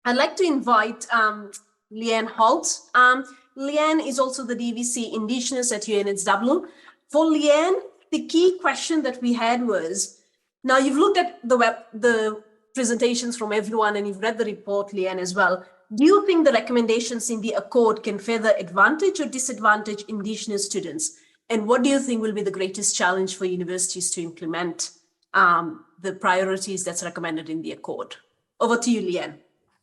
I'd like to invite Leanne Holt. Leanne is also the DVC Indigenous at UNSW. For Leanne, the key question that we had was, now you've looked at the presentations from everyone and you've read the report, Leanne, as well. Do you think the recommendations in the Accord can further advantage or disadvantage Indigenous students? And what do you think will be the greatest challenge for universities to implement the priorities that's recommended in the Accord? Over to you, Leanne.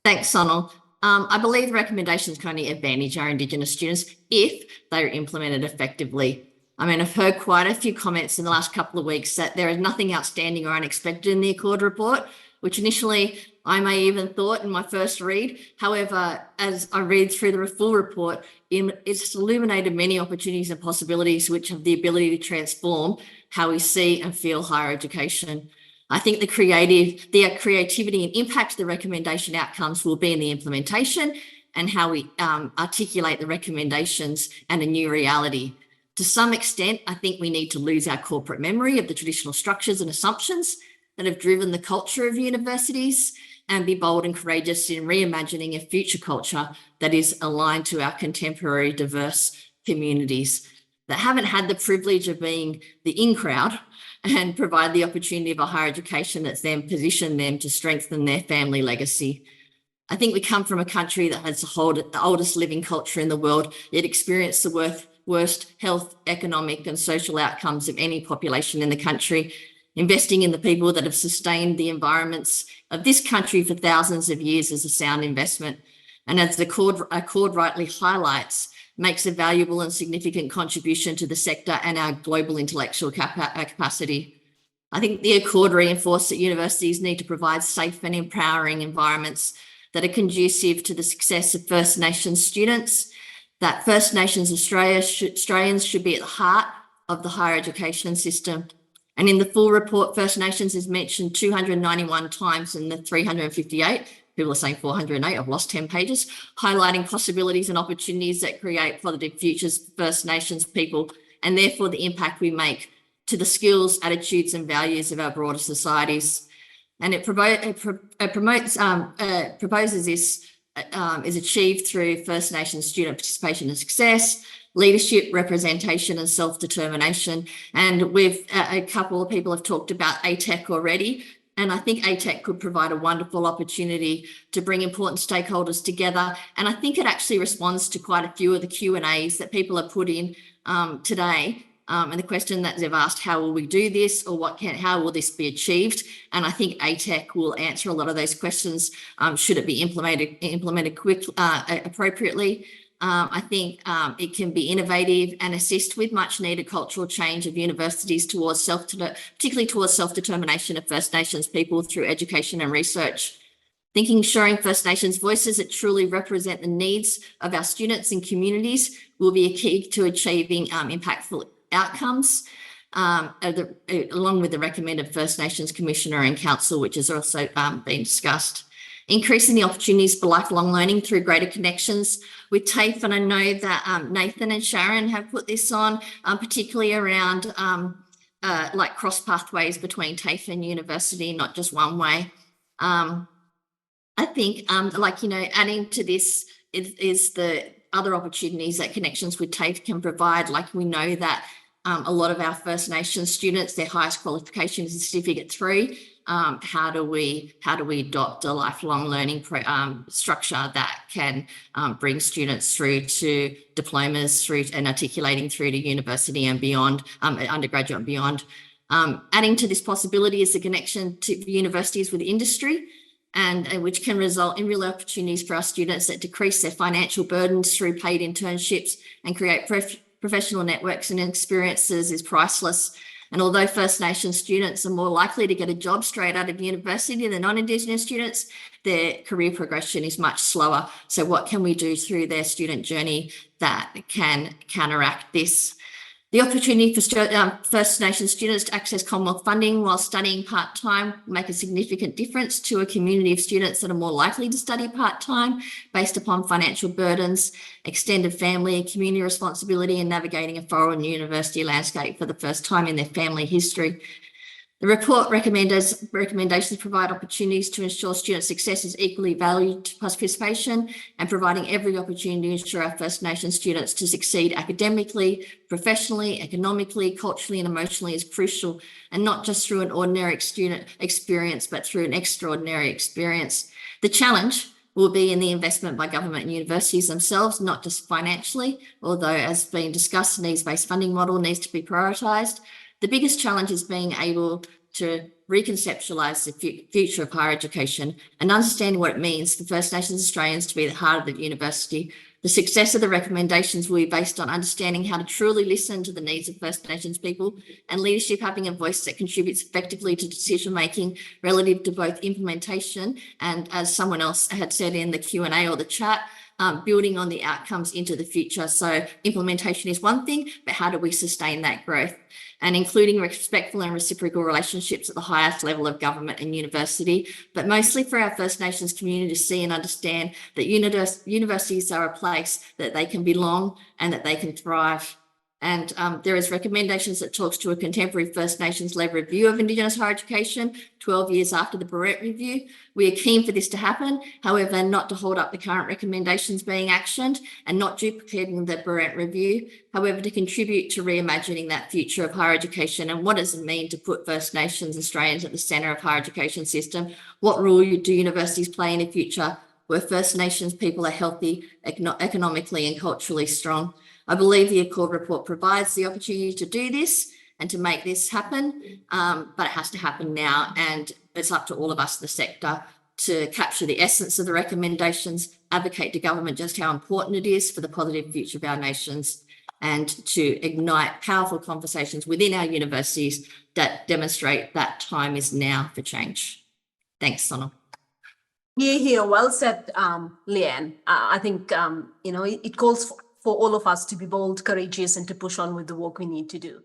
Thanks, Sonal. I believe the recommendations can only advantage our Indigenous students if they are implemented effectively. I mean, I've heard quite a few comments in the last couple of weeks that there is nothing outstanding or unexpected in the Accord report, which initially I may even thought in my first read. However, as I read through the full report, it's illuminated many opportunities and possibilities which have the ability to transform how we see and feel higher education. I think the creativity and impact of the recommendation outcomes will be in the implementation and how we articulate the recommendations and a new reality. To some extent, I think we need to lose our corporate memory of the traditional structures and assumptions that have driven the culture of universities and be bold and courageous in reimagining a future culture that is aligned to our contemporary diverse communities that haven't had the privilege of being the in crowd and provide the opportunity of a higher education that's then positioned them to strengthen their family legacy. I think we come from a country that has the oldest living culture in the world, yet experienced the worst health, economic and social outcomes of any population in the country. Investing in the people that have sustained the environments of this country for thousands of years is a sound investment. And as the Accord rightly highlights, makes a valuable and significant contribution to the sector and our global intellectual capacity. I think the Accord reinforced that universities need to provide safe and empowering environments that are conducive to the success of First Nations students, that First Nations Australians should be at the heart of the higher education system. And in the full report, First Nations is mentioned 291 times in the 358. People are saying 408, I've lost 10 pages, highlighting possibilities and opportunities that create positive futures for First Nations people and therefore the impact we make to the skills, attitudes and values of our broader societies. And it proposes this is achieved through First Nations student participation and success, leadership, representation and self-determination. And a couple of people have talked about ATEC already. And I think ATEC could provide a wonderful opportunity to bring important stakeholders together. And I think it actually responds to quite a few of the Q&As that people have put in today. And the question that they've asked, how will we do this, or how will this be achieved? And I think ATEC will answer a lot of those questions. Should it be implemented appropriately? I think it can be innovative and assist with much needed cultural change of universities particularly towards self-determination of First Nations people through education and research. Ensuring First Nations voices that truly represent the needs of our students and communities will be a key to achieving impactful outcomes, along with the recommended First Nations Commissioner and Council, which has also been discussed. Increasing the opportunities for lifelong learning through greater connections with TAFE. And I know that Nathan and Sharon have put this on, particularly around like cross pathways between TAFE and university, not just one way. I think adding to this is the other opportunities that connections with TAFE can provide. Like we know that a lot of our First Nations students, their highest qualification is Certificate 3. How do we adopt a lifelong learning structure that can bring students through to diplomas, and articulating through to university and beyond, undergraduate and beyond. Adding to this possibility is the connection to universities with industry, and which can result in real opportunities for our students that decrease their financial burdens through paid internships and create professional networks and experiences is priceless. And although First Nations students are more likely to get a job straight out of university than non-Indigenous students, their career progression is much slower. So what can we do through their student journey that can counteract this? The opportunity for First Nations students to access Commonwealth funding while studying part-time will make a significant difference to a community of students that are more likely to study part-time based upon financial burdens, extended family and community responsibility, and navigating a foreign university landscape for the first time in their family history. The report recommendations provide opportunities to ensure student success is equally valued to participation, and providing every opportunity to ensure our First Nations students to succeed academically, professionally, economically, culturally and emotionally is crucial, and not just through an ordinary student experience, but through an extraordinary experience. The challenge will be in the investment by government and universities themselves, not just financially, although as being discussed, the needs-based funding model needs to be prioritised. The biggest challenge is being able to reconceptualise the future of higher education and understanding what it means for First Nations Australians to be the heart of the university. The success of the recommendations will be based on understanding how to truly listen to the needs of First Nations people, and leadership having a voice that contributes effectively to decision-making relative to both implementation and, as someone else had said in the Q&A or the chat, building on the outcomes into the future. So implementation is one thing, but how do we sustain that growth? And including respectful and reciprocal relationships at the highest level of government and university, but mostly for our First Nations community to see and understand that universities are a place that they can belong and that they can thrive. And there is recommendations that talks to a contemporary First Nations-led review of Indigenous higher education 12 years after the Barrett Review. We are keen for this to happen, however, not to hold up the current recommendations being actioned and not duplicating the Barrett Review, however, to contribute to reimagining that future of higher education and what does it mean to put First Nations Australians at the centre of higher education system. What role do universities play in a future where First Nations people are healthy, economically and culturally strong? I believe the Accord report provides the opportunity to do this and to make this happen, but it has to happen now, and it's up to all of us in the sector to capture the essence of the recommendations, advocate to government just how important it is for the positive future of our nations, and to ignite powerful conversations within our universities that demonstrate that time is now for change. Thanks, Sonal. Here, well said, Leanne. I think, it calls for all of us to be bold, courageous, and to push on with the work we need to do.